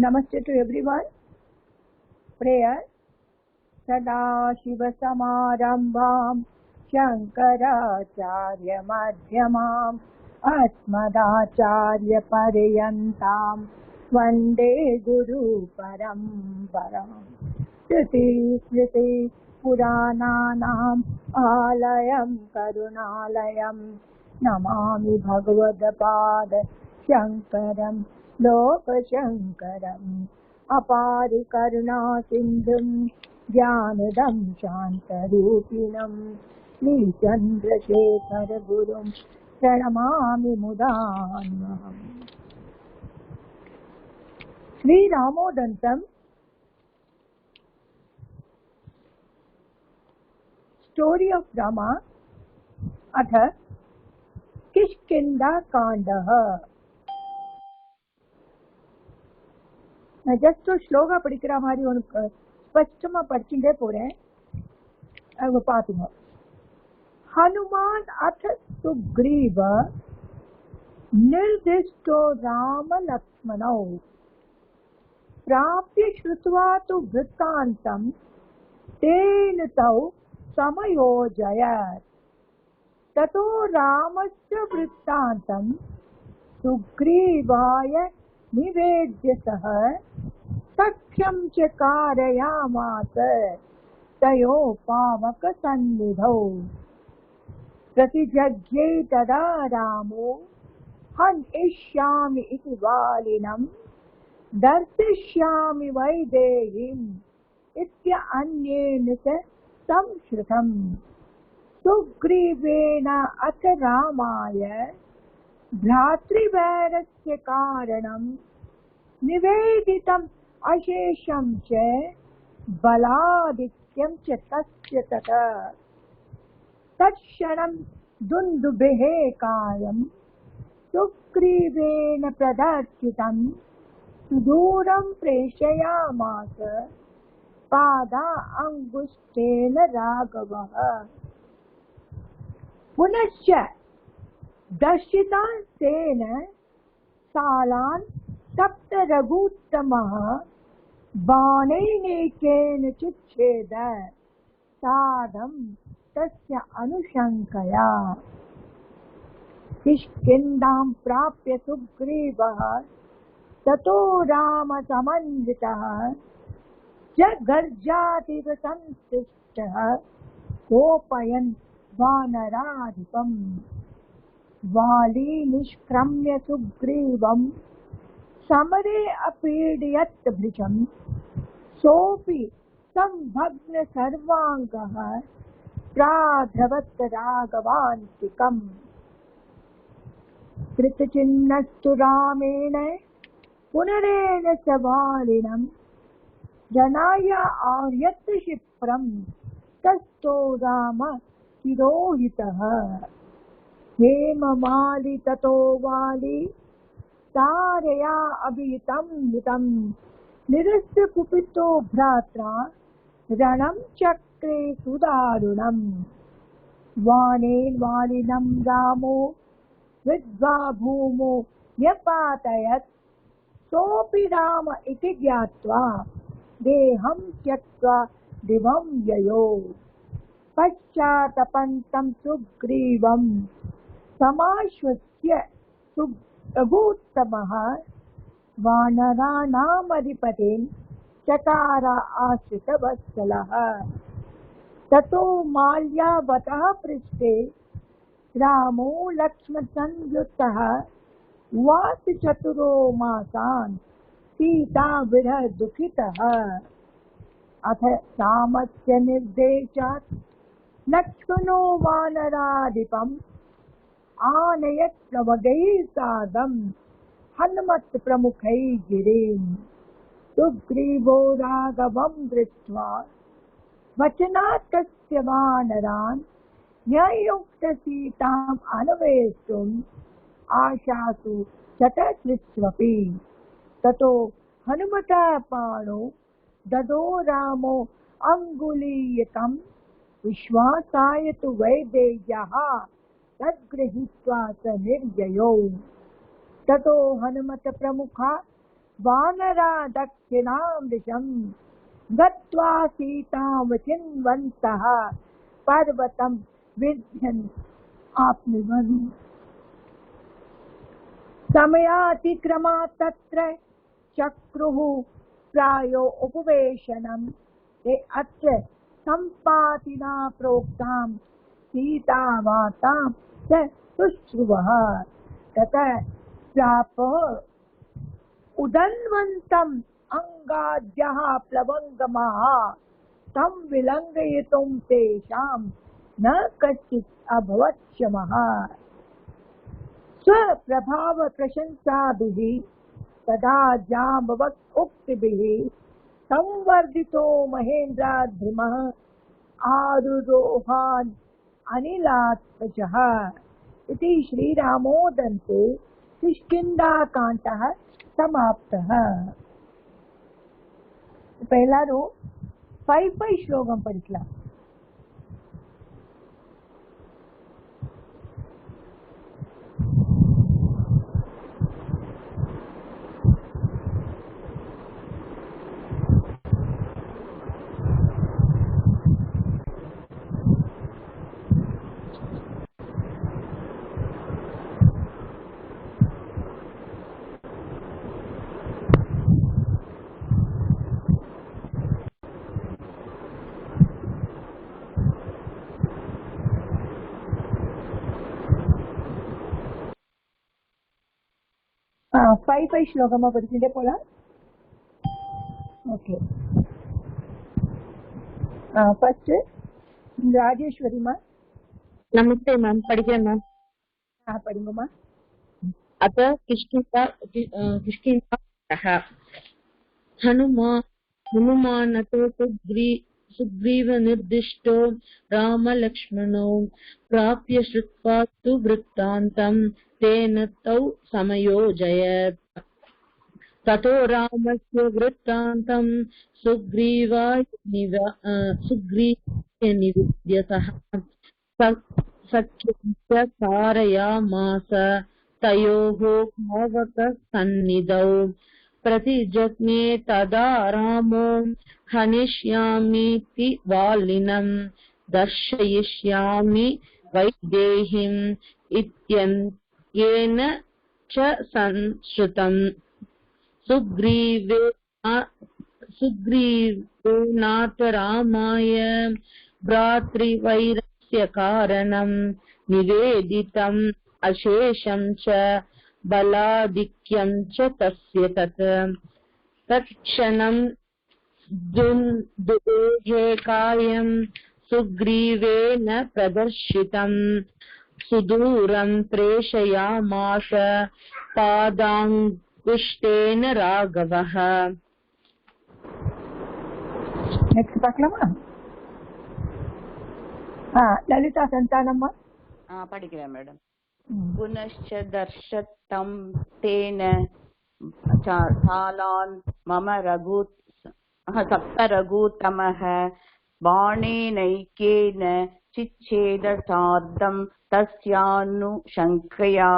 Namaste to everyone. Prayer. Sadashivasamarambham Shankaracharya Madhyamam Asmadacharya Paryantam Vande Guru Paramparam. Shruti Smriti Purananam Alayam Karunalayam Namami Bhagavadpada Shankaram Lokashankaram Apari Karuna Sindhum Jnanadam Shantarupinam Chandrasekhara Gurum Pranamami Mudanaham. Sri Ramodantam Story of Rama Atha Kishkinda Kandaha. मैं just shloka படிக்கிற மாதிரி உனக்கு ஸ்பஷ்டமா படிச்சுட்டே போறேன். அது பாத்துங்க. हनुमान अथ सुग्रीव निर्दिष्टो राम लक्ष्मणौ प्राप्य श्रुत्वा तु वृत्तान्तं तेन तौ समयोजयत्. ततो रामस्य वृत्तान्तं सुग्रीवाय निवेद्य सह सख्यं च कारयामास. तयोपावकसन्निधौ प्रतिजज्ञे तदा रामो हन्यिष्यामि इति वालिनं दर्शयिष्यामि वैदेहीम् इत्यन्येन च संश्रुतम्. सुग्रीवेण अथ रामाय भ्रातृवैरस्य कारणं निवेदितम् अशेषं च बलाधिक्यं च तस्य ततः. तत्क्षणं दुन्दुभेः कायं सुग्रीवेण प्रदर्शितं सुदूरं प्रेषयामास पादा अङ्गुष्ठेन राघवः. पुनश्च दर्शितान् तेन सालान् तप्त रघुत्तमः बाणैनेकेन चिच्छेद साधं तस्य अनुशङ्कया. किष्किन्धां प्राप्य सुग्रीवः ततो रामसमन्वितः जगर्जातिव संस्तुष्टः कोपयन् वानराधिपम्. वाली निष्क्रम्य सुग्रीवं समरे अपीडयत् भृशं सोऽपि संभग्न सर्वाङ्गः प्राध्रवत् राघवान्तिकम्. कृतचिह्नस्तु रामेण पुनरेण च वालिनं जनाय आर्यत् क्षिप्रं तस्थो राम तिरोहितः. हेममालि ततो वाली तारया अभिहितं हितं निरस्य कुपितो भ्रात्रा रणं चक्रे सुदारुणम्. वानेन वालिनं रामो विद्वा भूमो व्यपातयत् सोऽपि राम इति ज्ञात्वा देहं त्यक्त्वा दिवं ययो. पश्चात्तपन्तं सुग्रीवं समाश्वस्य रघुत्तमः वानराणामधिपतिं चकार आश्रितवत्सलः. ततो माल्यावतः पृष्ठे रामो लक्ष्मणसंयुक्तः उवाच चतुरो मासान् सीता विरह दुःखितः. अथ रामस्य निर्देशात् लक्ष्मणो वानराधिपम् आनयत् प्रवगैः सार्धं हनुमत् प्रमुखैः गिरिम्. सुग्रीवो राघवं दृष्ट्वा वचनात् तस्य वानरान् न्ययुक्त सीताम् अन्वेष्टुम् आशासु शतसृष्वपि. ततो हनुमतः पाणौ ददो रामो अङ्गुलीयकं विश्वासाय तु वैदेह्यः तद्गृहीत्वा स निर्ययो. ततो हनुमत प्रमुखा वानरा दक्षिणां दिशं गत्वा सीतां चिन्वन्तः पर्वतं विन्ध्यन् आप्नुवन्। समयातिक्रमात् तत्र चक्रुः प्रायो उपवेशनम्। ते अत्र सम्पातिना प्रोक्तां सीतावार्तां च शुश्रुवः। ततः प्राप उदन्वन्तम् अंगाद्यः प्लवङ्गमाः तं विलङ्घयितुं तेषां न कश्चित् अभवत् क्षमः। स्वप्रभाव प्रशंसाभिः तदा जाम्बवत् उक्तिभिः संवर्धितो महेन्द्राद्रिमः आरुरोहान् अनिलात्मजः। इति श्रीरामोदन्ते किष्किन्धाकाण्डः समाप्तः। पहला रो 5 श्लोकम படிக்கலாம். ஃபைவ் ஸ்லோகமா படிச்சுட்டே போலாம். ஓகே, ஃபர்ஸ்ட் ராஜேஸ்வரிமா. नमस्ते मैम, पढ़िए मैम। படிங்கம்மா. अत किष्किन्धाकाण्डः। हनुमानतो सुग्रीवनिर्दिष्टो रामलक्ष्मणौ प्राप्य श्रुत्वा तु वृत्तान्तं तेन तौ समयोजयत्। ततो रामस्य वृत्तान्तं सुग्रीवाय निवेद्य सः सख्यं च कारयामास। तयोः भावकसन्निधौ प्रतिजज्ञे तदा रामो हनिष्यामीति वालिनं दर्शयिष्यामि वैदेहीम् इत्यन्येन च संश्रुतम्। सुग्रीवेणाथ रामाय भ्रातृवैरस्य कारणं निवेदितम् अशेषं च बलाधिक्यं च तस्य तत्क्षणं दुदुहे कायं सुग्रीवेण प्रदर्शितं। सुदूरं प्रेषयामास पादाङ्गुष्ठेन राघवः। नेक्स्ट பார்க்கலாமா? ललिता संतानम्मा படிக்கிறேன் மேடம். पुनश्च दर्शतं तेन चालान् मम सप्तरघुतमः बाणेनैकेन चिच्छेदसार्धं तस्यानुशङ्कया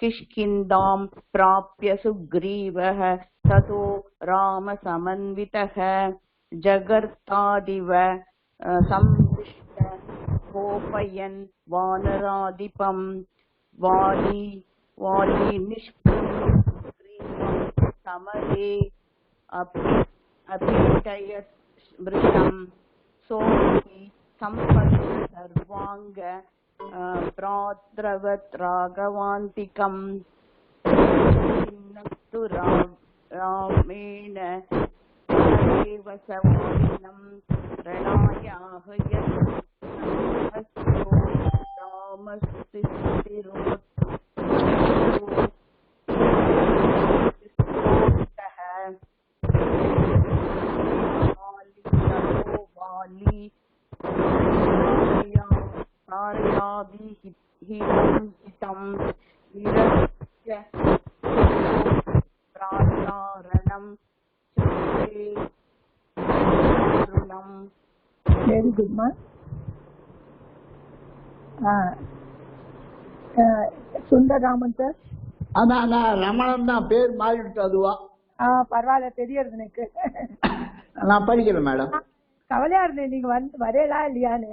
किष्किन्धां प्राप्य सुग्रीवः ततो रामसमन्वितः जगर्तादिव संविष्ट कोपयन् वानराधिपं वाली निष्क्रियं समरे अपीडयत् वृषं सोऽपि सम्पद्य सर्वाङ्ग भ्रातृवत् राघवान्तिकं तु रामेण सवालिनं रणायाहयत् வெரி குட் மா. சுந்தரராமன் சார். ரமணன் தான் பேர் மாறிவிட்டு அதுவா பரவாயில்ல தெரியுது எனக்கு. நான் படிக்கிறேன் மேடம். கவலையா இருந்தேன் நீங்க வரையலா இல்லையான்னு.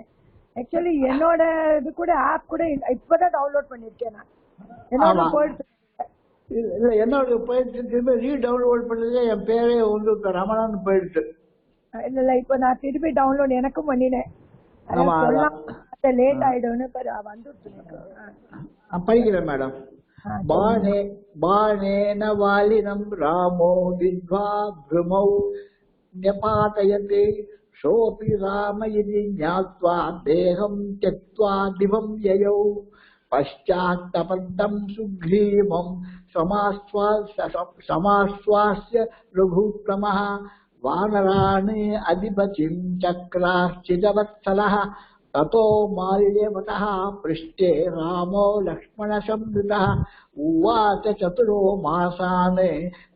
ஆக்சுவலி என்னோட இது கூட ஆப் கூட இப்பதான் டவுன்லோட் பண்ணிருக்கேன் நான். என்னோட போயிடுச்சு இல்ல என்னோட போயிடுச்சு. திரும்ப ரீடவுன்லோட் பண்ணதே என் பேரே வந்து ரமணான்னு போயிடுச்சு. இல்ல இப்ப நான் திருப்பி டவுன்லோட் எனக்கும் பண்ணினேன். லேட் ஆயிடும்னு வந்துடுச்சு. படிக்கிறேன் மேடம். बाणेन वालिनं रामो विद्वा भ्रमौ न्यपातयते सोऽपि राम इति ज्ञात्वा देहं त्यक्त्वा दिवं ययौ पश्चात्तपन्तं सुग्रीवं समाश्वास्य रघुत्तमः वानरान् अधिपतिं चक्राश्चिदवत्सलः ततो माल्यवतः पृष्ठे रामो लक्ष्मणसंवृतः उवाच चतुरो मासान्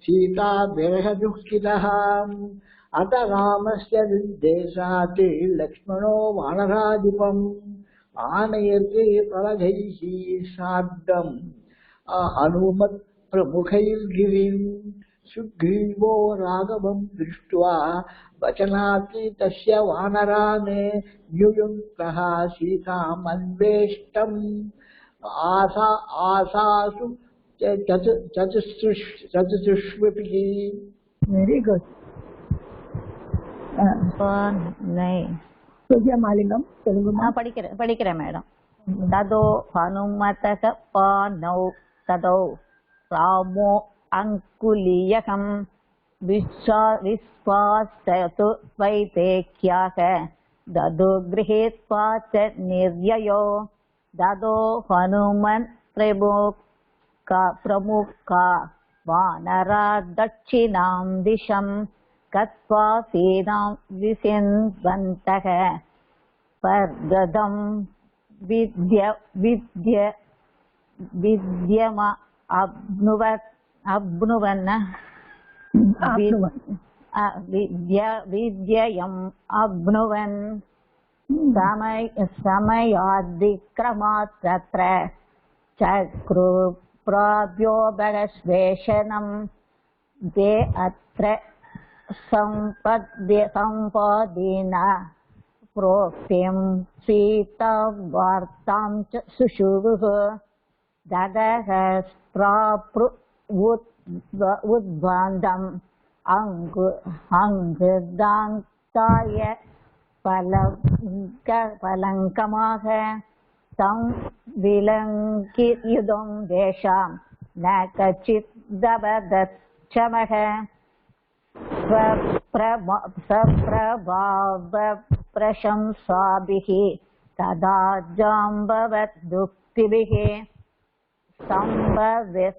सीता विरहदुःखितः अत रामस्य निर्देशात् लक्ष्मणो वानराधिपम् आनयते प्रलभैः सार्धम् हनुमत् प्रमुखैर्गिरिम् सुग्रीवो राघवं दृष्ट्वा वचनाति तस्य वानरान् न्युयुक्तः सीतामन्वेष्टम् आसासु चतुष्वपि. Very good. सूर्यमालिंगम तेलुगु படிக்கிறேன் மேடம். तदो हनुमतः पानौ तदौ रामो अंकुलीयकम् विश्वासयतु वैदेह्याः ददो गृहीत्वा च निर्ययो ददो हनुमन् प्रमुखा वानरा दक्षिणां दिशं गत्वा सीतां विचिन्वन्तः पर्गदं विद्यम अब्नुवन् विद्ययम् अब्नुवन् समयादिक्रमात् तत्र चक्रु प्राभ्योपगश्वेषणम् ते अत्र सम्पादेन प्रोक्तिं सीतां वार्तां च सुषुवुः ददः प्राप्रु उद्बान्धम् अङ्गदान्ताय पलङ्कमाह तं विलङ्कियुधं देशां न कचित् दबदच्छमः स्वप्रभावप्रशंसाभिः तदा जाम्बवद्दुक्तिभिः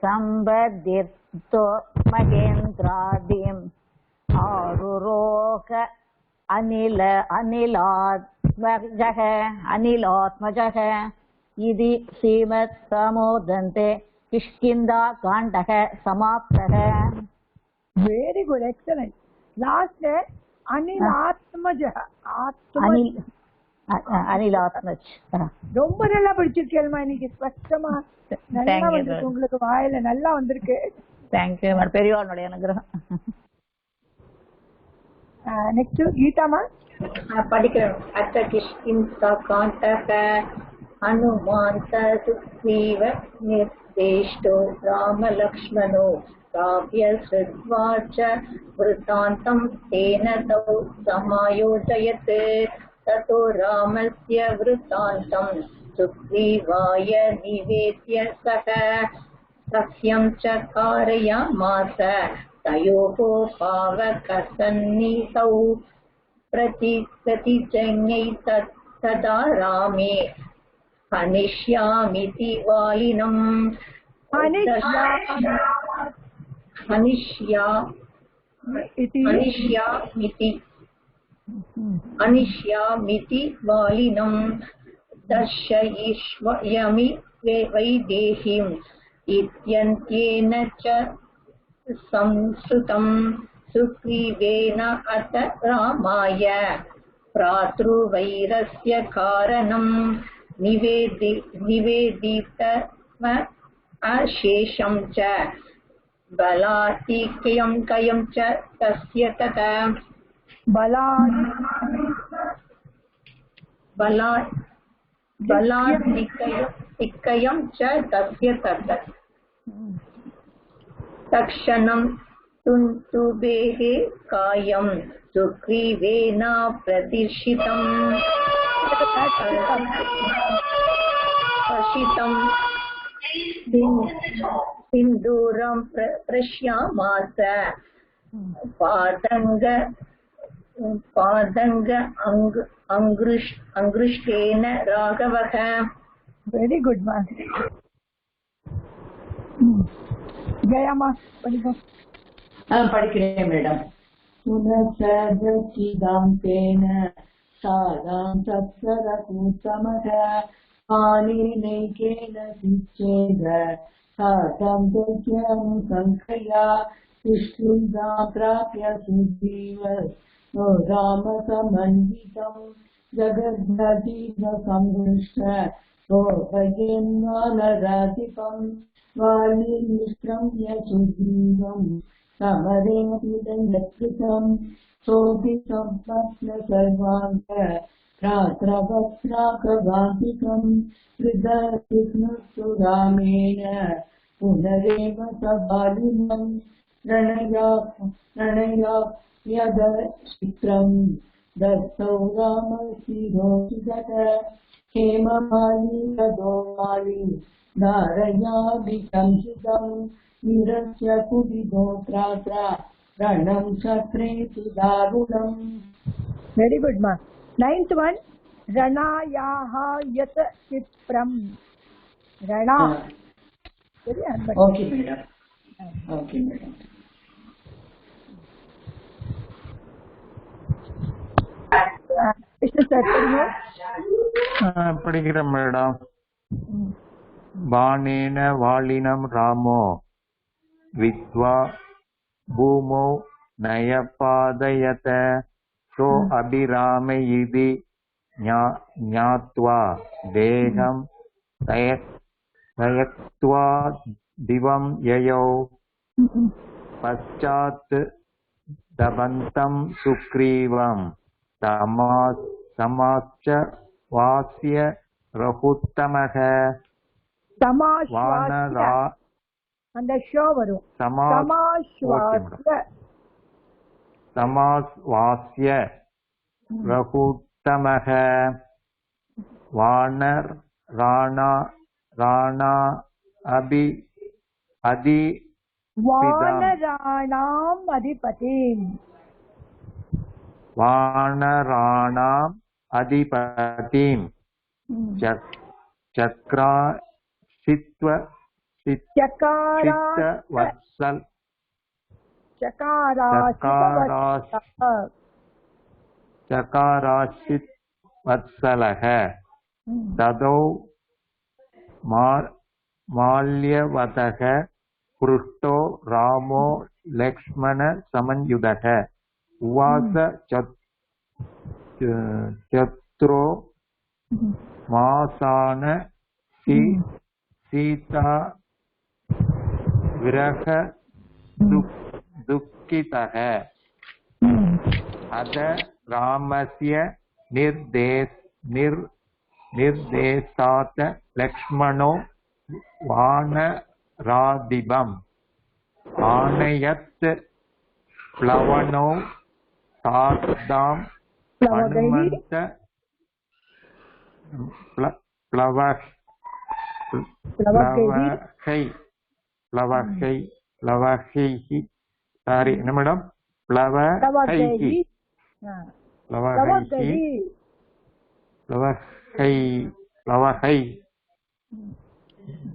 संबधिर्तो महेन्द्रादिम् आरुरोह अनिलात्मजः इति श्रीमद्समोदन्ते किष्किन्धाकाण्डः समाप्तः. Very good, excellent. लास्ट अनिलात्मजः அனிலாத்மஜ். ரொம்ப நல்லா படிச்சிருக்கேன்மா இன்னைக்கு. ஸ்பஷ்டமா நல்லா வந்திருக்கு. உங்களுக்கு வாயில நல்லா வந்திருக்கு. தேங்க்யூ. பெரியவாளுடைய அனுகிரகம். நெக்ஸ்ட் கீதாமா படிக்கிறோம். அத்த கிஷ்கிந்தா காண்டக ஹனுமான் சுக்ரீவ निर्देष्टो रामलक्ष्मणो काव्य श्रुत्वाच वृत्तान्तं तेन तौ समायोजयत् ततो रामस्य वृत्तान्तं सुग्रीवाय निवेद्य सः सख्यं च कारयामास तयोः पावकसन्निधौ प्रतिजज्ञै तदा रामे हनिष्यामिति वालिनम् अनिष्यामिति वालिनं दर्शयिष्यामि वैदेहीम् इत्यन्त्येन च संस्कृतं सुग्रीवेण अथ रामाय भ्रातृवैरस्य कारणं निवेदितम् अशेषं च बलातिकयं कयं च तस्य तथा बलातिकयं च तस्य तथा तक्षणं तुन्तुबेः कायं सुग्रीवेण प्रदर्शितं सिन्दूरं प्रश्यामास पादङ्ग अङ्गृष्टेन राघवः. Very good, ma. Jayama, படிக்கிறேன் மேடம். புனசதசிதாந்தேன சாதாம் சத்சரகூத்தமக ஆனேனைகேன சிச்சேத சாதம் தோக்கியம் சங்கயா விஷ்ணுதாம் பிராப்ய சுஜீவ ராமசமன்விதம் ஜகத்நதீவ சம்ருஷ்ட கோபயன்வானராதிபம் வாலிமிஸ்ரம்ய சுஜீவம் समरेणकृतं सोऽपि सम्पत्न सर्वाङ्ग रात्रवक्त्राकवान्तिकं हृदयविघ्नस्तु रामेण पुनरेव स बालिनं प्रणयाप्यदचित्रं दत्तौ रामशिरोषिगत Hemmali तदोमाली नारयाभिसंहितं निरस्य कुदिगोत्रात्रा रणं चक्रेति दारुणम्. Very good, ma. 9th one, Ranayaha yat chipram. Rana. Very good. Okay, madam. Okay, madam. Mr. Sir, படிக்கிறேன் மேடம். बाणेन वालिनं रामो विद्वा भूमौ नयपादयत सो अभिराम इति ज्ञात्वा देहं तयक्त्वा दिवं ययौ पश्चात् दबन्तं सुग्रीवं समाश्च वास्य रघुत्तमः वानरा அந்த ஷோ வரும் समाश्वास्य रघुत्तमः वानर राणा வானராணாம் அதிபதிம் वानराणाम् अधिपतिम् चकाराश्चित् वत्सलः तदौ माल्यवतः पृष्टो रामो लक्ष्मण समन्युतः उवास चत्रो मासान सीता विरह दुःखितः अद रामस्य निर्देशात् लक्ष्मणो वानराधिपम् आनयत् प्लवनौ सार्धां हनुमन्त प्लवहैः सारी என்ன மேடம் प्लवहैः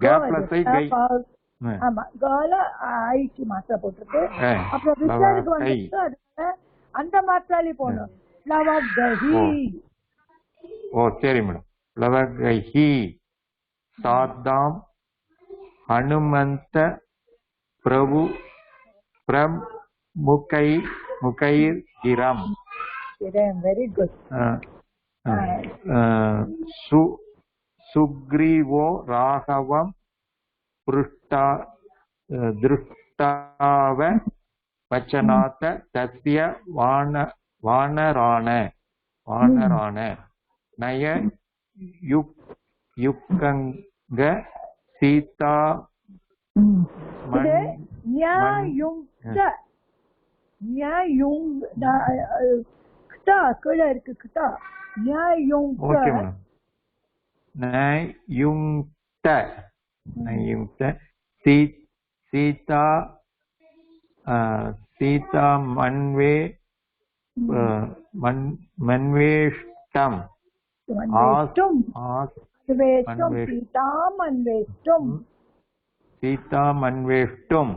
கேப்ல சை கை ஆமா கால ஐக்கு மாத்திரை போட்டுருக்கு அப்புறம் விசாருக்கு வந்து அந்த மாத்திராலே போகணும் प्लवगहि ஓ சரி மேடம் प्लवगहि सार्धां हनुमन्त प्रभु मुकैर्गिरम् वेरी गुड सुग्रीवो राघवं दत्ताव वचनात् तस्य वानराण नय युक्कंग सीता இது கிட்டா கீழே இருக்கு கிட்டா ஓகே மேடம் நயுக்த சீதா सीता मन्वेष्टम सीता मन्वेष्टुम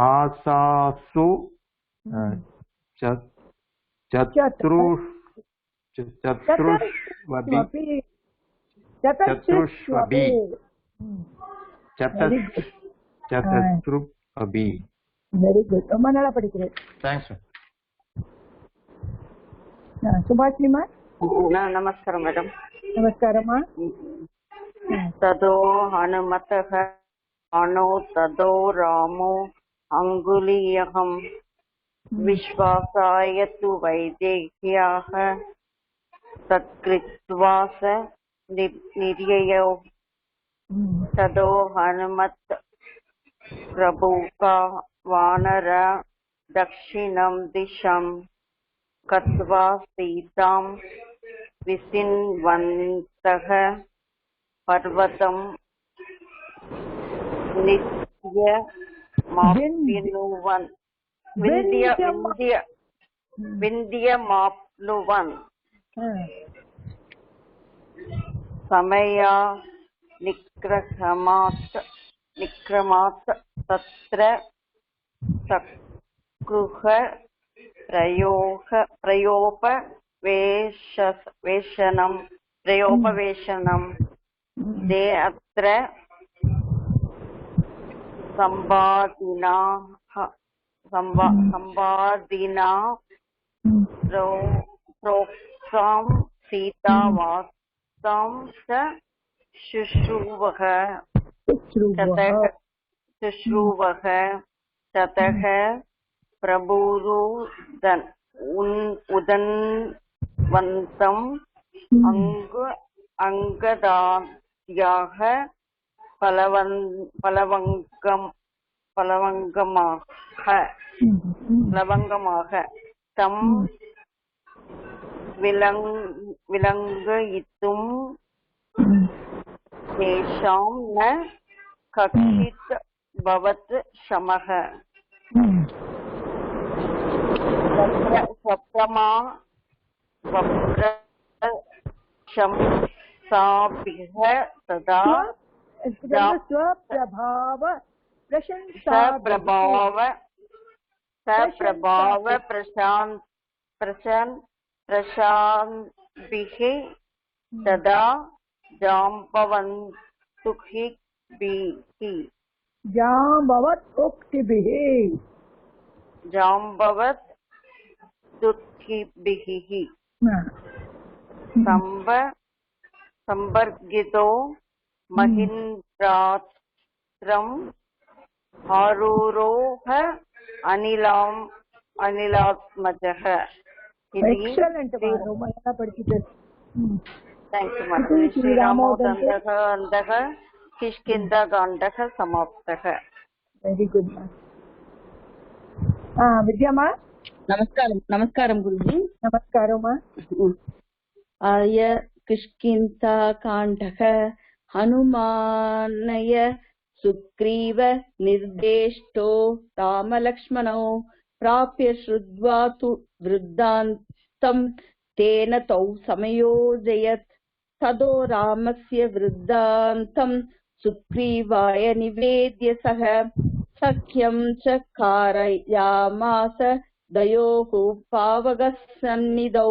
आसासु चतुष्वभि வெரி குட் ரொம்ப நல்லா படிக்கிறேன் தேங்க்ஸ் சுபாஷினிமா நமஸ்காரம் மேடம் நமஸ்காரமா तदो हनुमतः अनो तदो रामो अङ्गुलीयकं विश्वासाय तु वैदेह्याः तत्कृत्वा स निर्ययौ तदो हनुमत् प्रभुका वानर दक्षिणं दिशं गत्वा सीतां विचिन्वन्तः पर्वतं विन्द्यमाप्नुवन् समया निक्रमात् तत्र सकृह प्रयोपवेशनं ते अत्र संवादिना प्रोक्तां सीतावास्तां च शुश्रूवः ततः प्रभुरुदन्वन्तम् अङ्गदाद्याः प्लवङ्गमाः तं विलङ्घयितुं तेषां न कश्चित् भवत् क्षमः सप्तमा शंसाभिः तदा सप्रभाव प्रशान्तिभिः तदा जाम्बवदुक्तिभिः संवर्गितो महीन्द्रास्त्रम् आरुरोह अनिलात्मजः श्रीरामोदन्दः अन्तः किष्किन्धाकाण्डः समाप्तः वेरी गुड विद्यामा नमस्कारं गुरुजी नमस्कारम् आर्य किष्किन्धाकाण्डः हनुमानय सुग्रीव निर्देष्टो रामलक्ष्मणौ प्राप्य श्रुत्वा तु वृद्धान्तं तेन तौ समयोजयत् ततो रामस्य वृद्धान्तं सुग्रीवाय निवेद्य सः सख्यं च कारयामास दयोः पावकसन्निधौ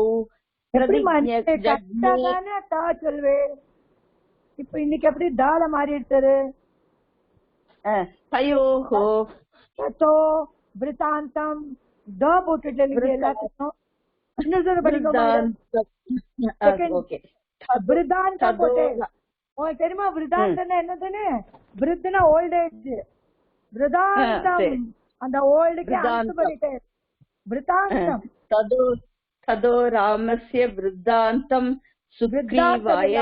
இப்ப இன்னைக்கு எப்படி தாள மாறி எடுத்தாரு தயோः தோ விருத்தாந்தம் த போட்டுட்டு எல்லாத்துக்கும் இன்னொரு விருத்தாந்தம் போட்டு உங்களுக்கு தெரியுமா விருத்தாந்தம் என்னதுன்னு விருத்துனா ஓல்ட் ஏஜ் விருதாந்தம் அந்த ஓல்டுக்கு அர்த்தம் விருதாந்தம். பண்ணிட்டேன். விருதாந்தம் तदो रामस्य वृद्धान्तं सुग्रीवाय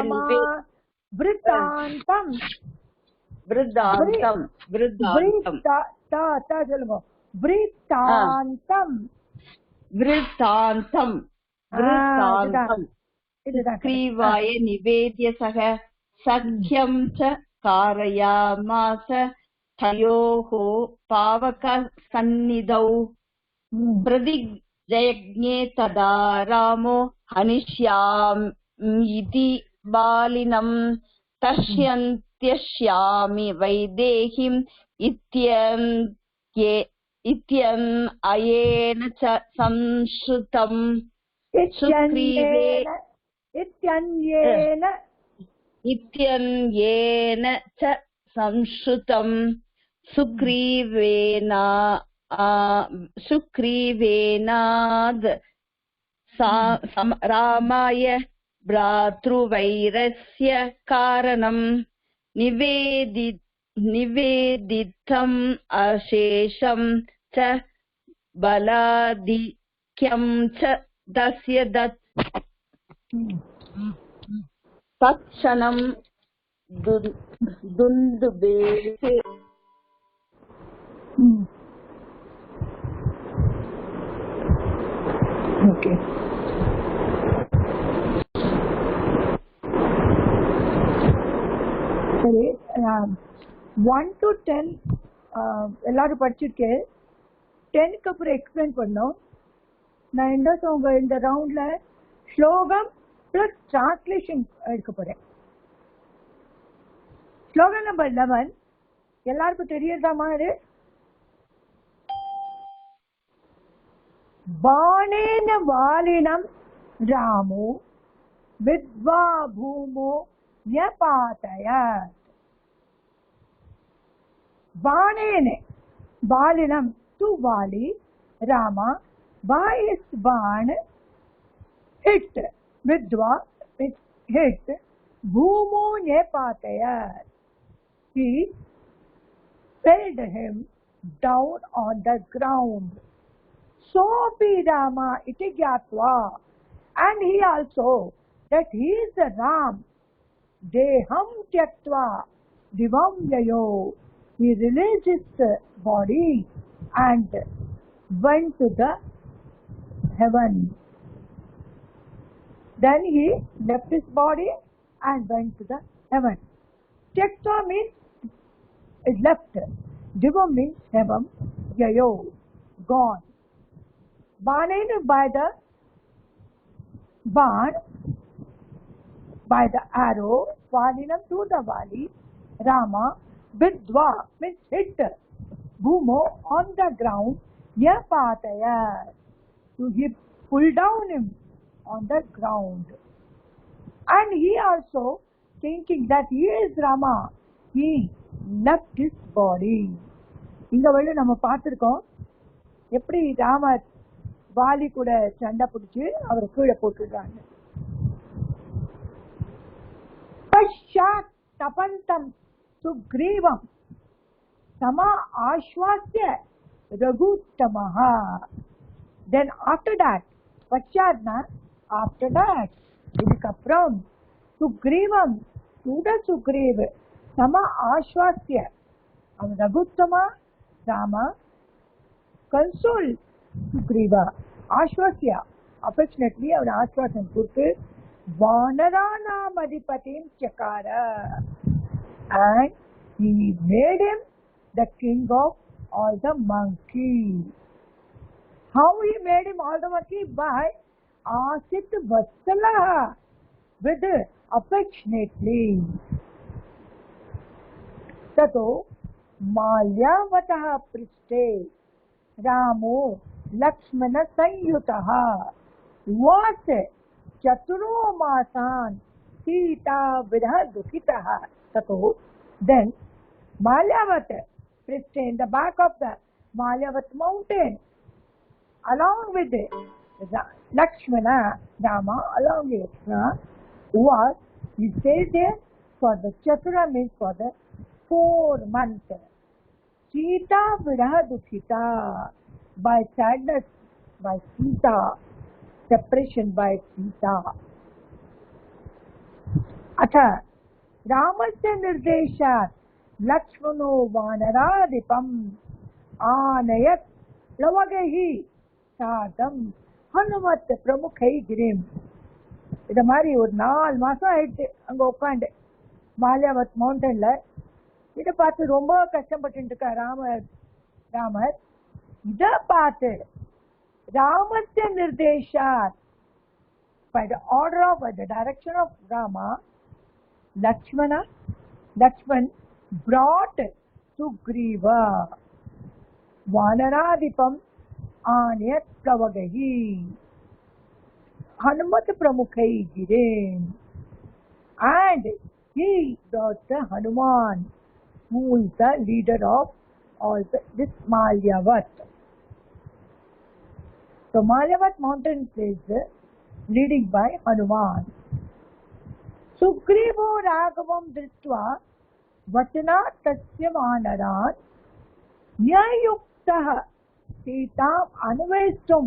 விருத்தாந்தம் वृद्धान्तं சொல்லுங்க. விருத்தாந்தம் वृत्तान्तं वृत्तान्तं இதுதான் सुग्रीवाय निवेद्य सह सख्यं च कारयामास तयोः पावकसन्निधौ प्रतिजज्ञे तदा रामो हनिष्यामीति बालिनं पश्यन्त्यश्यामि वैदेहीम् इत्ययेन च संश्रुतम् इत्यन्येन च संश्रुतम् सुग्रीवेनाद् रामाय भ्रातृवैरस्य कारणम् निवेदितम् अशेषं च बलाधिक्यं च तस्य तत्क्षणं दुन्दुभेः ஓகே. சரி, 1 to 10 எல்லாரும் படிச்சிருக்கே. 10க்கு அப்புறம் எக்ஸ்பிளைன் பண்ணோம். நான் இந்த ரவுண்ட்ல ஸ்லோகம் பிளஸ் டிரான்ஸ்லேஷன் எடுக்க போறேன். ஸ்லோகம் நம்பர் 11 எல்லாருக்கும் தெரியறதா மாதிரி? बाणेन वालिनं रामो विद्वा भूमो न्यपातयत्. बाणेन वालिनं to Vali, Rama by his बाण hit विद्वा hit भूमो न्यपातयत्. He felled him down on the ground. Sopi Rama iti gyatva, and he also that he is the Ram. Deham tyaktva divam yayo. He released his body and went to the heaven. Then he left his body and went to the heaven. Tyaktva means is left. Divam means heaven. Yayo, gone. Banen by the barn, by the arrow, Valinam to the Vali, Rama, Vidva means hit, Bhumo on the ground, Yapataya, to he pull down him on the ground. And he also thinking that he is Rama, he left his body. இங்க வந்து நம்ம பார்த்திருக்கோம் எப்படி ராமர் வாலி கூட சண்டை பிடிச்சு அவரை கீழே போட்டுடுறாங்க. பஷாத் தபந்தம் சுக்ரீவம் சமா ஆஸ்வாஸ்ய ரகுத்தமஹா. Then after that, பஷாத்னா after that, இதுக்கப்புறம் சுக்ரீவம் கூட சுக்ரீவ் சமா ஆஸ்வாஸ்ய அவன் ரகுத்தமா Rama console Sugriva, Ashwasya, affectionately our Ashwasan கொடுத்து Vanarana Madhipatim Chakara, and he made him the king of all the monkeys. How he made him all the monkeys? By Asit Vatsala, with affectionately. Tato Malyavataha Priste Ramo Lakshmana Sanyutaha was Chaturo Masan Sita Vidha Dukhitaha. Tato then Malyavat Priste in the back of the Malyavat mountain, along with Lakshmana, Rama, along with Lakshmana, was, he stayed there for the Chatura means for the 4 months. Sita Viraha Dukhita, by sadness, by Sita, separation by Sita. Atha Ramasya Nirdeshat Lakshmano Vanaradipam Anayat Lavagahi Sadam Hanumat Pramukhai Girim. இத மாதிரி ஒரு 4 மாசம் ஆயிடுச்சு அங்க உட்காந்து மால்யாவத் மவுண்டன்ல. இதை பார்த்து ரொம்ப கஷ்டப்பட்டு இருக்கா ராமர். இத பார்த்து ராமஸ்ய நிர்தேஷாத், by the order of, by the direction of Rama, Lakshman brought Sugriva Vanaradipam Anyat Pravagahi Hanumat Pramukhai Girim, and he brought the Hanuman, who is the leader of all this Malyavat. So Malyavat mountain is leading by Hanuman. Sugrivo Raghavam Dritva Vachana Tasya Vanarat Nyayuktah Sitam Anuvestum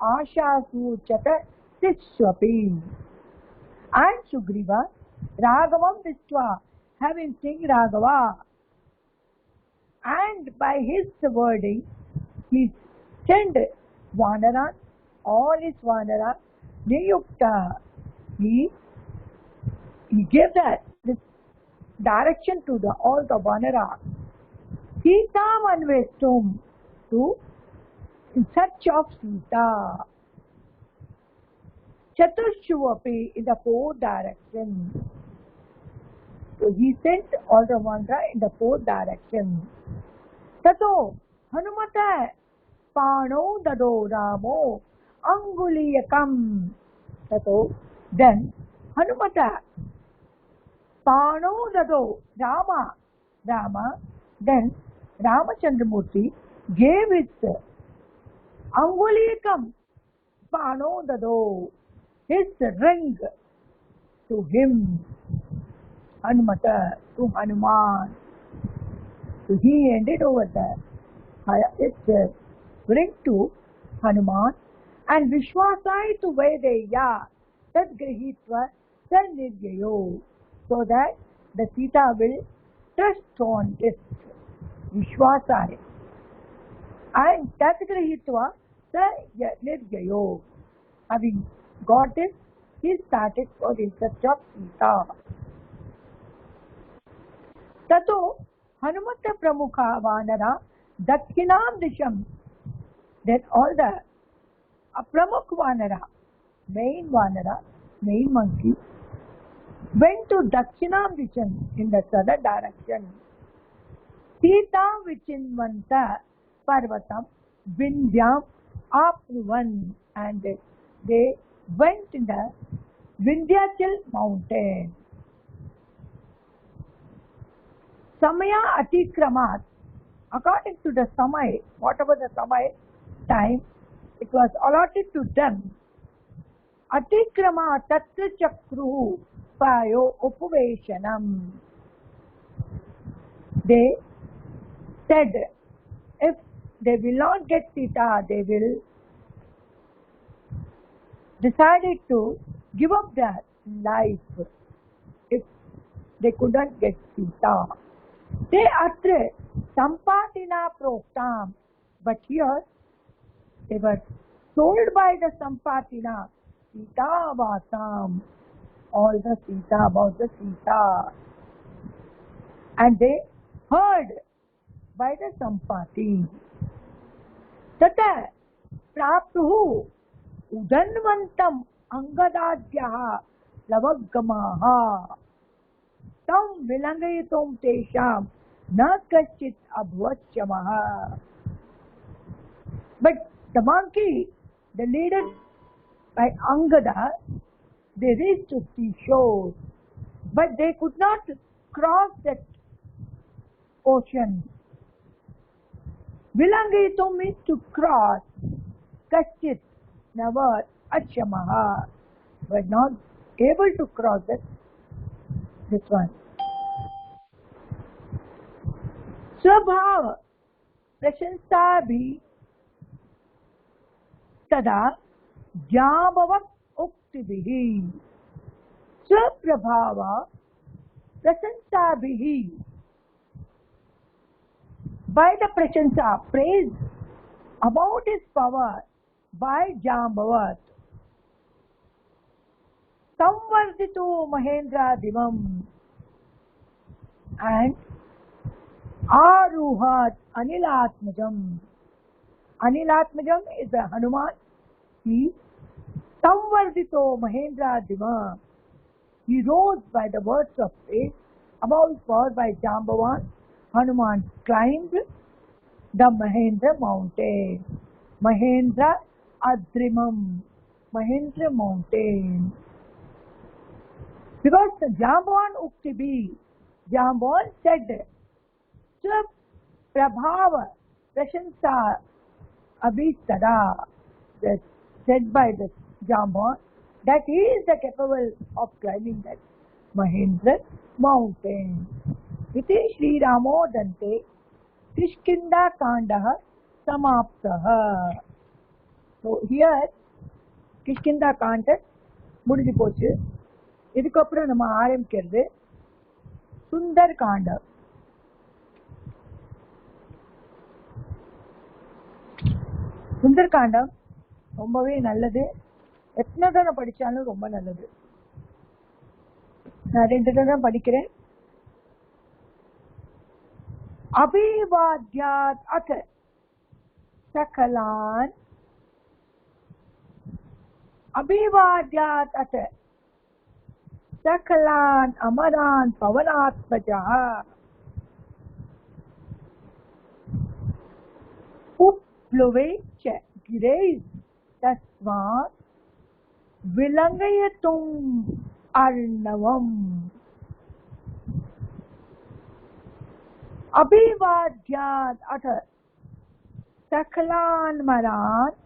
Ashasu Chata Tishwapi. And Sugriva Raghavam Dritva, having seen Raghava, and by his wording he sent Vanara, all his Vanara, Niyukta, he gave this direction to all the Vanara. Sitam Anvestum, to in search of Sita. Chatushuvapi, in the 4 directions. So he sent all the Vanara in the 4 directions. Tato Hanumata Pano Dado Ramo Anguliyakam. Tato, then Hanumata Pano Dado Rama, then Ramachandramurti gave his Anguliyakam Pano Dado, his ring, to him, Hanumata, to Hanuman. So he handed over his ring to Hanuman, and Vishwasai to Vedeya, Tad Grihitva Sanidyayo, so that the Sita will trust on it. Vishwasai. And Tad Grihitva Sanidyayo. Having got it, he started for the search of Sita. Tato Hanumata Pramukha Vanara Dakshinam Disham. Then all the Pramukh Vanara, main monkey, went to Dakshinam Disham, in the southern direction. Sita Vichinvanta Parvatam Vindhyam Apruvan, and they went in the Vindhyachal mountain. Samaya Atikramat, according to the Samay, whatever the Samay time, it was allotted to them. Atikrama Tatra Chakru Payo Upaveshanam. They said, if they will not get Sita, they will decided to give up their life if they couldn't get Sita. They atre Sampatina Proktam, but here they were told by the Sampatina Sita Vatam, all the Sita, about the Sita, and they heard by the Sampati. Tata Prapruhu Udanvantam Angadadyaha Lavagamaha Tam Vilangayitum Tesham Na Kachit Abhvachamaha. But the monkey, the leader by Angada, they reached to the shore, but they could not cross that ocean. Vilangayitum means to cross. Kachit, never, Achamaha, were not able to cross this one. Swabhava, प्रशंसा भी तदा जाम्बवत् उक्तिभिः स्वप्रभाव प्रशंसाभिः by the prashansa praise about his power by Jambavat samvardito Mahendra Divam and Aruhat Anilatmajam. Anilatmajam is a Hanuman. He samvardito Mahendra Divam. He rose by the words of praise about his power by Jambavan. Hanuman climbed the Mahendra mountain. Mahendra Adrimam. Mahendra mountain. Because the Jambavan Uktibi, Jambavan said, Swa Prabhava Prashansa Abhistada, that said by the Jambavan, that he is the capable of climbing that Mahendra mountain. इति श्री रामो दन्ते किष्किंधा कांडः समाप्तः. So here Kishkindha காண்ட முடிஞ்சு போச்சு. இதுக்கப்புறம் நம்ம ஆரம்பிக்கிறது சுந்தர் காண்டம். சுந்தர் காண்டம் ரொம்பவே நல்லது. எத்தனை தடவை படிச்சாலும் ரொம்ப நல்லது. நான் 2 தடவை படிக்கிறேன். अभिवाद्यात् अथ सकलान् अभिवाद्यात् अथ सकलान् अमरान् पवनात्मजः उपप्लुवे च गिरैः तस्मात् विलङ्घयितुम् अर्णवम्. अभिवाद्यात् अथ सकलान् मरान्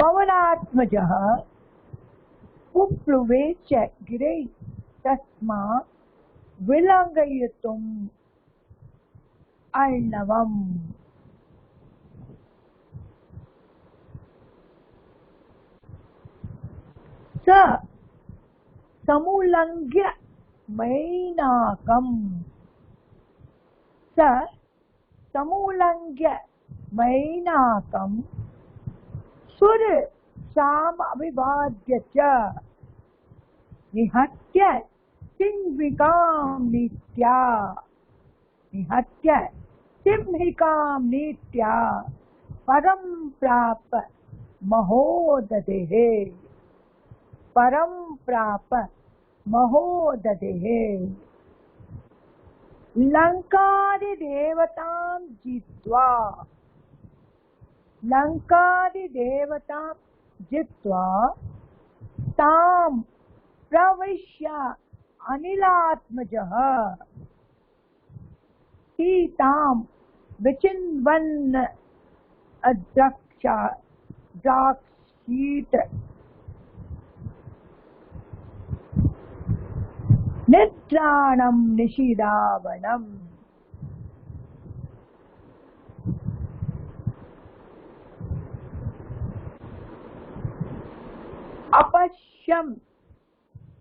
पवनात्मजः उपप्लुवे च गिरैः तस्मात् विलङ्घयितुम् अर्णवम्. स समुल्लङ्घ्य मैनाकम्. स समुल्लङ्घ्य मैनाकम् सुर साम अभिवाद्य च निहत्य सिंहिकां नीत्या. निहत्य सिंहिकां नीत्या परं प्राप महोदधेः. परं प्राप महोदधेः. लङ्कादिदेवतां जित्वा. लङ्कादिदेवतां जित्वा तां प्रविश्य अनिलात्मजः सीतां विचिन्वन् द्राक्षीत. निद्राणं निशीदावनम्. अपश्यं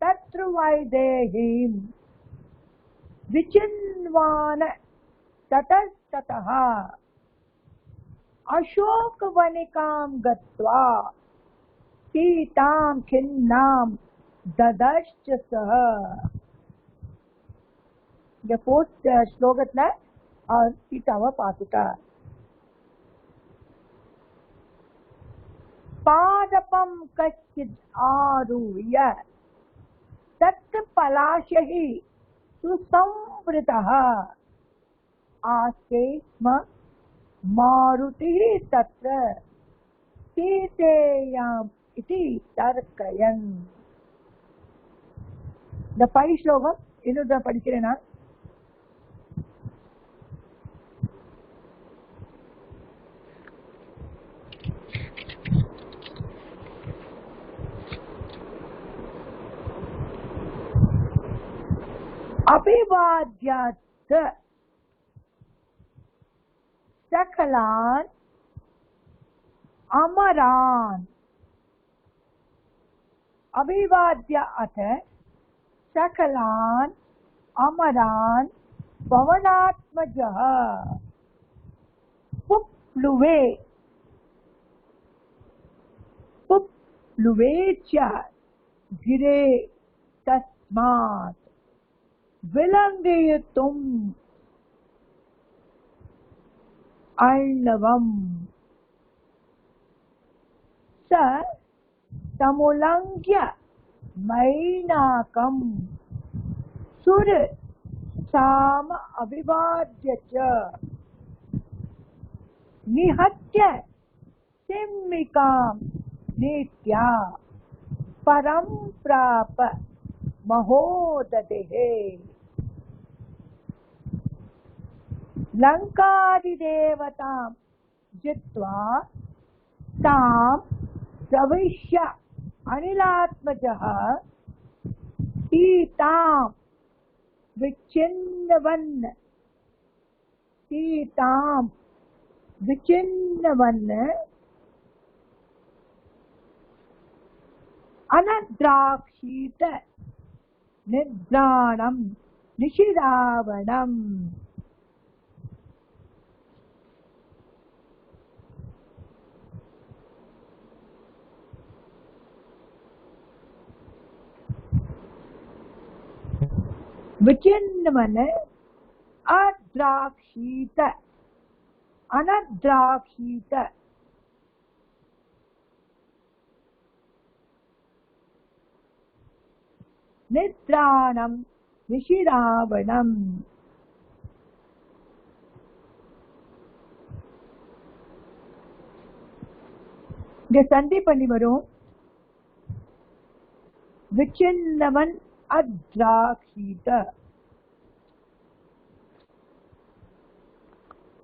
तत्र वैदेहीं विचिन्वान् ततस्ततः अशोकवनिकां गत्वा सीतां खिन्नां ददश्च सः. இந்த போஸ்ட் ஸ்லோகத்துல சீதாவை பார்த்துட்டா. பாதபம் கச்சித் ஆருह्य தத் பலாஷஹி சுசம்வృతः ஆஸ்தே ஸ்म மாருतिः तत्र सीतेयाम् इति तर्कयन्. இந்த 5 ஸ்லோகம் இன்னொரு படிக்கிறேன் நான். अभिवाद्यात् सकलान् अमरान् अभिवाद्य अथ सकलान् अमरान् पवनात्मजः पुप्लुवे पुप्लुवे च गिरे तस्मात् विलङ्घयितुम् अर्णवम् स तमुल्लङ्घ्य मैनाकम् सुर साम अभिवाद्य च निहत्य सिंहिकां नीत्या परं प्राप महोदधेः लङ्कादिदेवतां जित्वा तां प्रविश्य अनिलात्मजः सीतां विचिन्नवन् अनद्राक्षीत निद्राणं निशिरावणम् विचिन्नवन अद्राक्षीत अनद्राक्षीत निद्राणं निशिरावणम् இங்க சந்தி பண்ணி வரும். விச்சின்னவன் अद्राक्षीत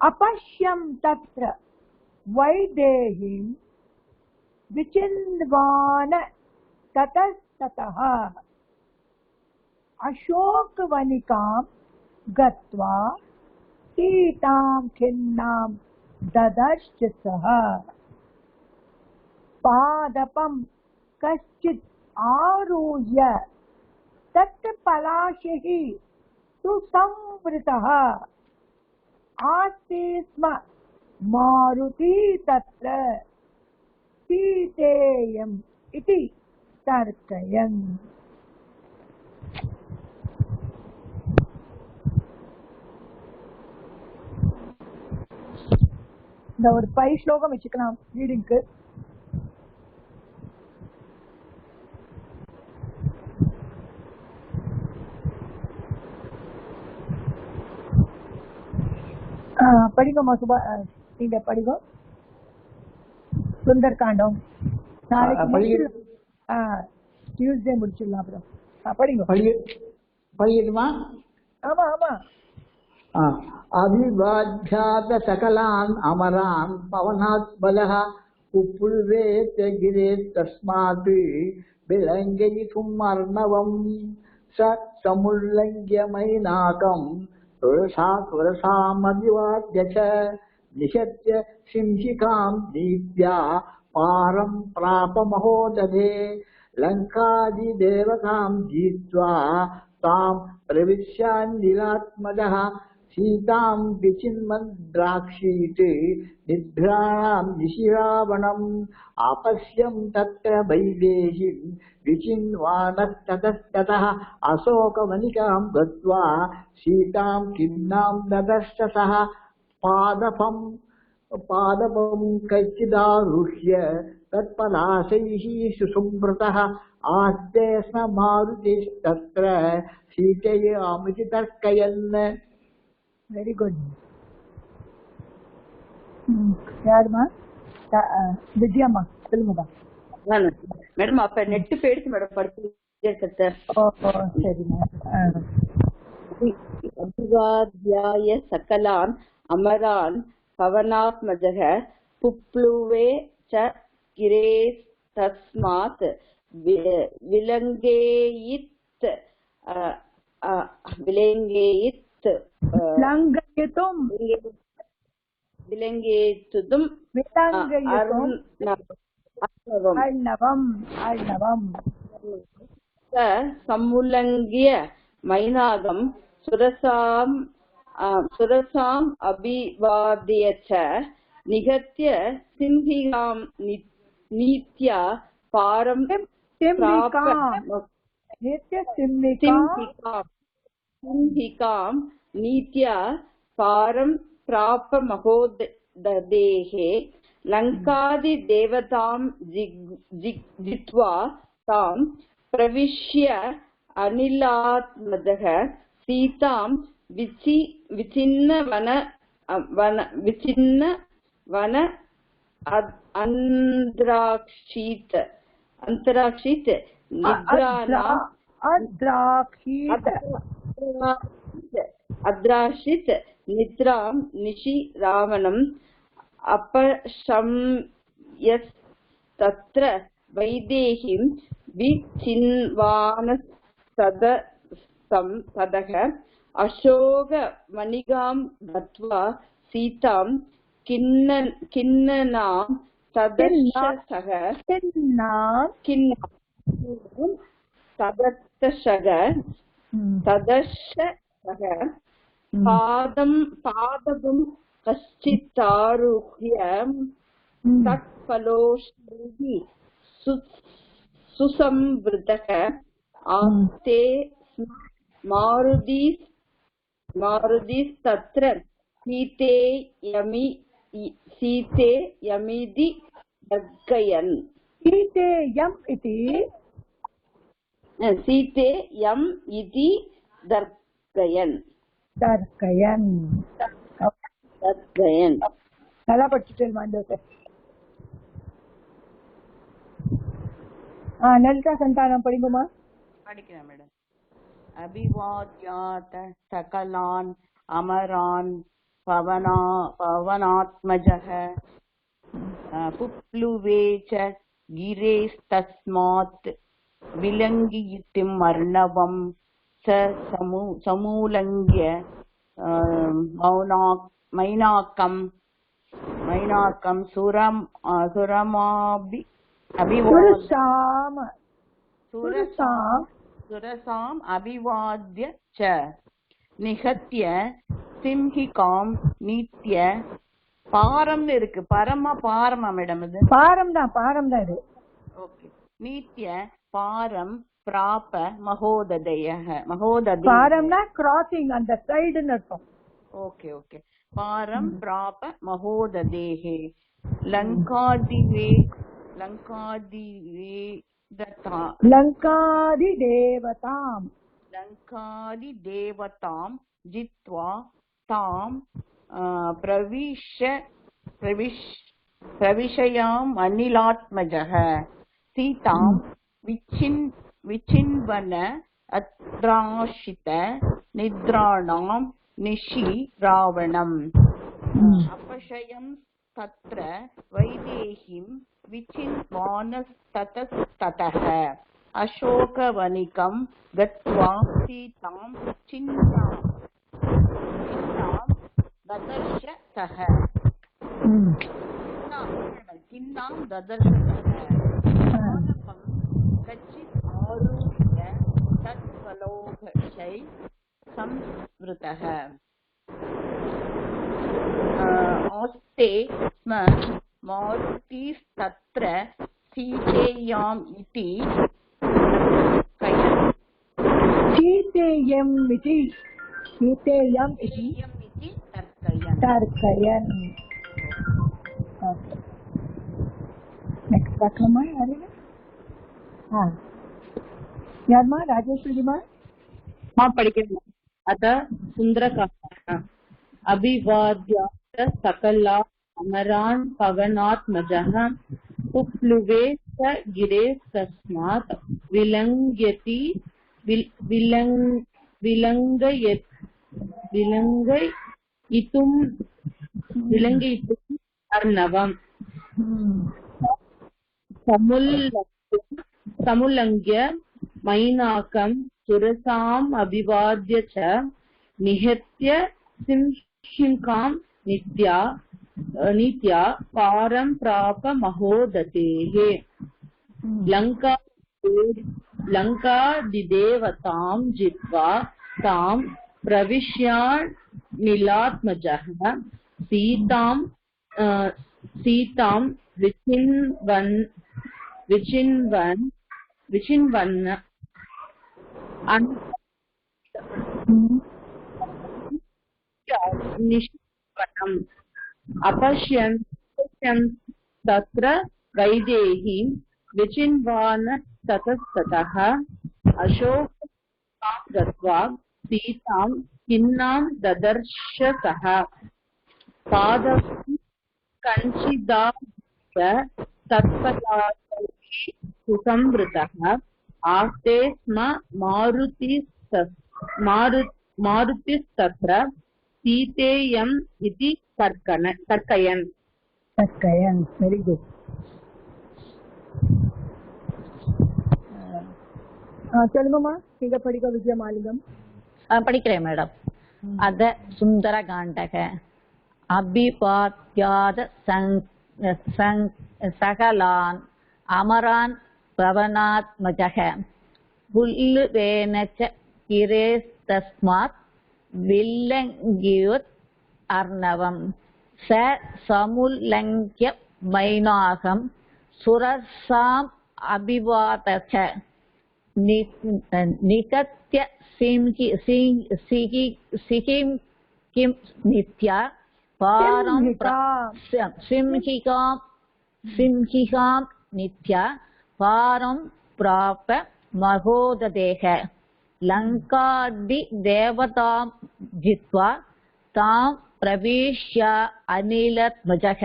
अपश्यं तत्र वैदेहीं विचिन्वान ततस्ततः अशोकवनिकां गत्वा सीतां खिन्नां ददर्श सः पादपं कश्चित् आरुह्य तत्पलाशैः सुसंवृतः आस्ते स्म मारुति तत्र सीतेयम् इति तर्कयन्. இந்த ஒரு 5 ஸ்லோகம் வச்சுக்கலாம் ரீடிங்க்கு. படிங்கம்மா சுபா, நீங்க படிங்க. சுந்தர்காண்டம் நாளைக்கு டியூஸ்டே முடிச்சிடலாம். அப்புறம் படிங்க. படிக்கட்டுமா? ஆமா ஆமா. अभिवाध्यात सकलान् अमरान् पवनात् बलः पुप्लुवेत् गिरेत् तस्मात् विलङ्घयितुम् अर्णवम् स समुल्लङ्घ्य मैनाकम् सुरसामभिवाद्य च निषत्य सिंहिकां नीत्या पारं प्राप महोदधे लङ्कादिदेवतां जित्वा तां प्रविश्यान्निलात्मजः सीतां विचिन्वन्द्राक्षीत् निद्राणां निशिरावणम् आपश्यं तत्र वैदेहीं विचिन्वानस्ततस्ततः अशोकवनिकां गत्वा सीतां खिन्नां ददर्श सः पादपं कच्चिदारुह्य तत्पलाशैः सुसंवृतः आस्ते स्म मारुतिस्तत्र सीतयामिति तर्कयन्. Very good. யாருமா? வித்யாமா சொல்லுங்கப்பா. மேடம் அப்ப நெட் போயிடுச்சு மேடம், படிச்சு. சரிமா. अभिवाद्याय सकलान् अमरान् पवनात्मजः पुप्लुवे च गिरेत् तस्मात् विलङ्घयित् विलङ्घयित् लङ्घयितुम् विलङ्घयितुम् अर्णवम् समुल्लङ्घ्य मैनागं सुरसाम् अभिवाद्य च निहत्य सिंहिकां नीत्या पारं सिंहिकां नीत्या पारं प्राप महोदधेः लङ्कादिदेवतां जित्वा तां प्रविश्य अनिलात्मजः सीतां विचिन्न वन अन्द्राक्षीत् अद्राक्षित् निद्रां निशि रावणम् अपशम्यस्तत्र वैदेहीं विचिन्वानस्ततः अशोकमणिगां गत्वा सीतां किन्ननां तदर्शः पादं कश्चिदारुह्य तत्फलोष्णैः सुसंवृतः आस्ते मारुतिस्तत्र सीतेयमिति तर्कयन् सीतेयम् इति तर्कयन् நல்லா படிச்சுட்டு மாண்டோte ललिता संतानम पढ़िंगोमा படிக்கிறேன் மேடம் अभिवाद्यात सकलान् अमरान् पवनात्मजः पुप्लुवे च गिरेस्तस्मात् विलङ्घयितुम् अर्णवं स समूलङ्घ्य मैनाकं सुरसाम् अभिवाद्य च निहत्य सिंहिकां नीत्य பாரம்னு இருக்கு பாரமா மேடம் இது பாரம் தான் இது ஓகே நீத்ய பாரம் பிராப மகோததயः பாரம்னா கிராசிங் அந்த சைடுன்னு அர்த்தம் ஓகே பாரம் பிராப மகோததேः लङ्कादिदेवतां जित्वा तां प्रविशयाम् अनिलात्मजः सीतां विचिन्वन अद्राशित निद्राणां निशि रावणम् अपशयं तत्र वैदेहीं विचिन्वानस्ततः अशोकवनिकं गत्वा सीतां ददर्शतः किन्नां ददर्शतः कच्चित् आरुह्य तत्फलोघशै संवृतः आस्ते स्म मारुतिस्तत्र सीतेयम् इति तर्कयन् नेक्स्ट पाठमा यारेना यारमा राजेश्वरी मां படிக்கிறேன் अत सुंदरकाण्डः अभिवाद्यात सकला अमरान् पवनात्मजः पुप्लुवे स गिरेस्तस्मात् विलङ्घयितुम् अर्णवम् समुल्लङ्घ्य मैनाकं सुरसाम् अभिवाद्य च निहत्य सिंहिकां नित्या पारं प्राप महोदतेः लङ्कादिदेवतां जित्वा तां प्रविश्यानिलात्मजः सीतां विचिन्वन् निष्पन्नम् अपश्यन् तत्र वैदेहीं विचिन्वान् ततस्ततः अशोकां गत्वा सीतां खिन्नां ददर्श सः पादं कञ्चिदाय तत्फलादैः सुसंवृतः आस्ते स्म मारुतिस्तत्र सीतेयम् इति तर्कयन् वेरी गुड சொல்லுங்கம்மா நீங்க படிக்க விஜயமாலிங்கம் படிக்கிறேன் மேடம் அத சுந்தரகாண்டக அபிபாத்யாத சகலான் அமரான் பவனாத்மஜக புல்லுவேனச்ச கிரேஸ்தஸ்மாத் வில்லங்கியுத் அர்ணவம் ச சமுல்லங்க்ய மைனாகம் சுரசாம் அபிவாதக निकत्य सिहिं किं नित्या पारं सिंहिकां नित्या पारं प्राप महोदतेः लङ्कादिदेवतां जित्वा तां प्रविश्य अनिलत्मजः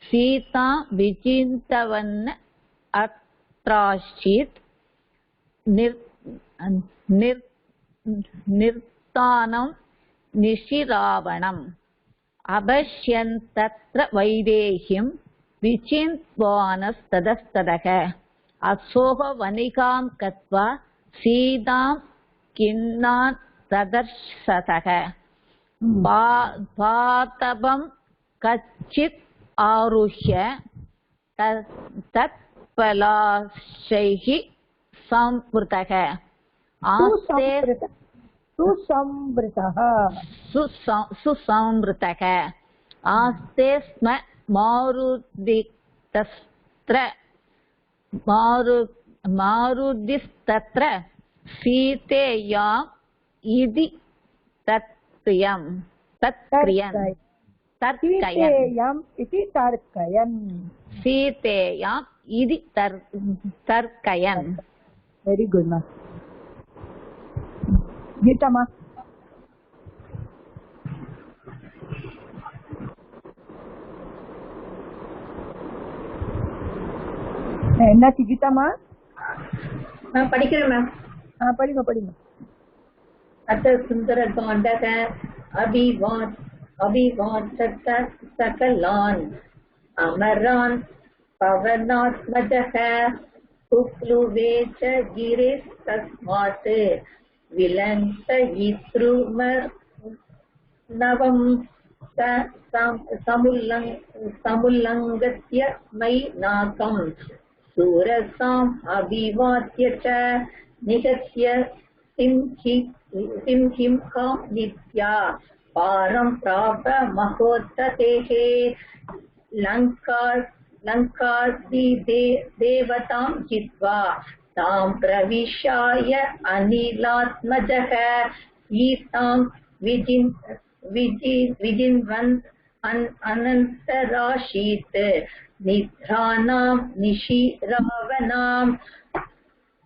सीतां विचिन्तवन् अत्राश्चित् निर्तानं निशिरावणम् अपश्यन्तत्र वैदेहीं विचिन्वानस्ततस्ततः अशोक वनिकां गत्वा सीतां खिन्नान् ददर्शतः पातपं कच्चित् आरुह्य तत्फलाशैः संवृतः सुसंवृतः आस्ते स्म मारुतिस्तत्र सीतेयाम् इति तर्कयन् सीतेयाम् इति तर्कयन् वेरी गुड मैम गीता मा என்னாச்சு கீதாமா படிக்கிறேன் மேம் படிங்க अथ सुन्दरकाण्डः अभिवाचत सकलान् अमरान् पवनात्मजः कुप्लुवे च गिरेस्तस्मात् विलङ्घयितृमर्णवं समुल्लङ्घ्य मैनाकं सुरसाम् अभिवाद्य च निगत्य सिंहिकां नित्या पारं प्राप महोत्ततेः लङ्कादिदेवतां जित्वा तां प्रविशाय अनिलात्मजः सीतां विजिन्वन् अनन्तराशीत् निद्राणां निशिरावणाम्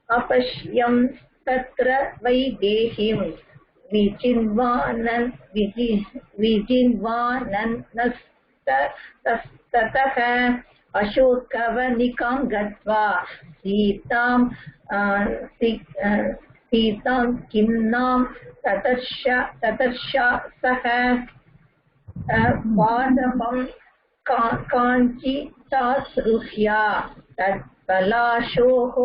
अपश्यं तत्र वैदेहीं विजिन्वानस्ततः अशोकवनिकां गत्वा सीतां खिन्नां ततर्ष सः पादपं काञ्चिदासृह्य तत्पलाशोः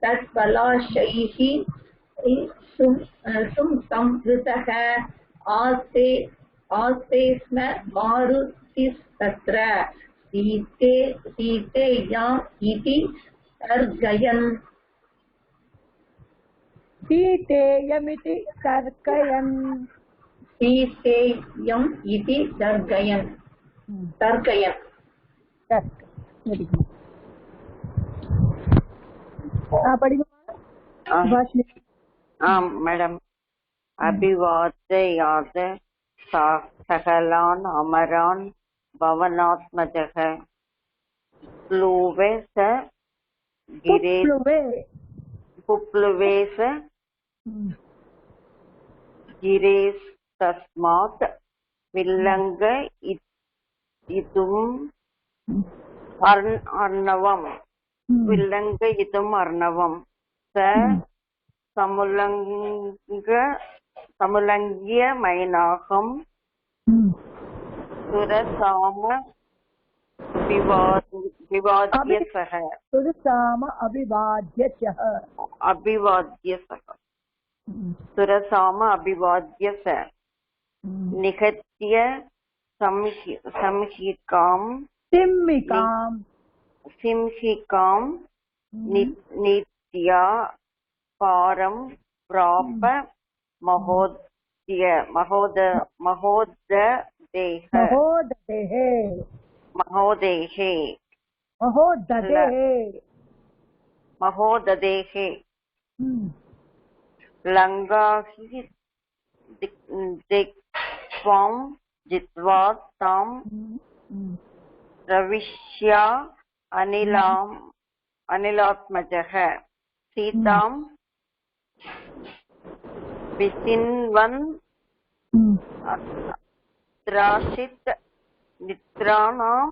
तत्पलाशैः संवृतः आस्ते स्म मारुतिस्तत्र सीतेयाम् इति तर्जयन् सीतेयमिति तर्कयन् सीतेयम् इति तर्कयन् वेरी गुड पढ़िए मैडम अभिवादयाद सकलान् अमरान् भवनात्मजः प्लुवे स गिरेस्तस्मात् विल्लङ्घयितुम् अर्णवम् स समुल्लङ्घ्य मैनाकम् सुरसाम विवाद्य सः निहत्य सिंहिकाम् नित्या पारं प्राप महोदधेः लङ्गाहि दिक्त्वां जित्वा तां प्रविश्य अनिलात्मजः सीतां विचिन्वन् त्रासित मित्राणां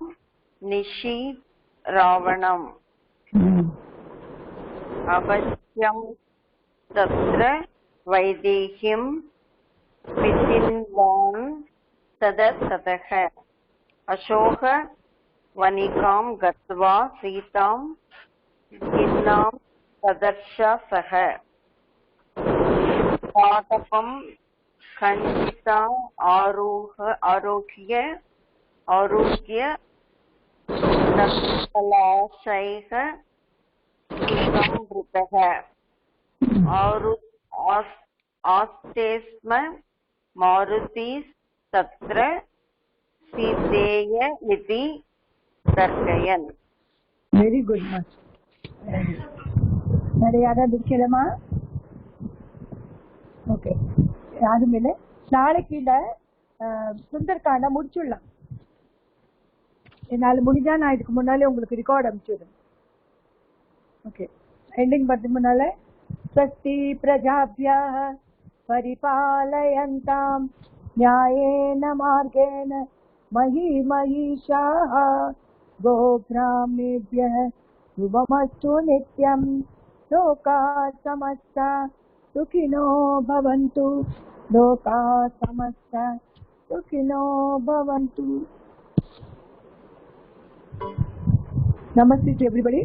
निशी रावणम् अवश्यं तत्र वैदेहीं विचिन्वान् ततः अशोक वनिकां गत्वा सीतां खिन्नां तदर्श सः पाटपं खण्डिता आरुह्य दशपलाशैः सुसंवृतः आस्ते स्म मारुतिस्तत्र सीतेय इति तर्कयन् वेरी गुड யாராவது முடிக்கலாமா? ஓகே, யாரும் இல்லை. நாளைக்கு இந்த சுந்தர்காண்டா முடிச்சுடலாம். என்னால் முடிஞ்சா நான் இதுக்கு முன்னாலே உங்களுக்கு ரெக்கார்ட் அனுப்பிச்சுடுறேன். ஓகே, எண்டிங் பண்றதுக்கு முன்னால ஸ்வஸ்தி பிரஜாப்யः பரிபாலயந்தாம் न्यायेन मार्गेण मही महिषाः गोब्राह्मणेभ्यः शुभमस्तु नित्यं लोकाः समस्ताः सुखिनो भवन्तु लोकाः समस्ताः सुखिनो भवन्तु. Namaste to everybody.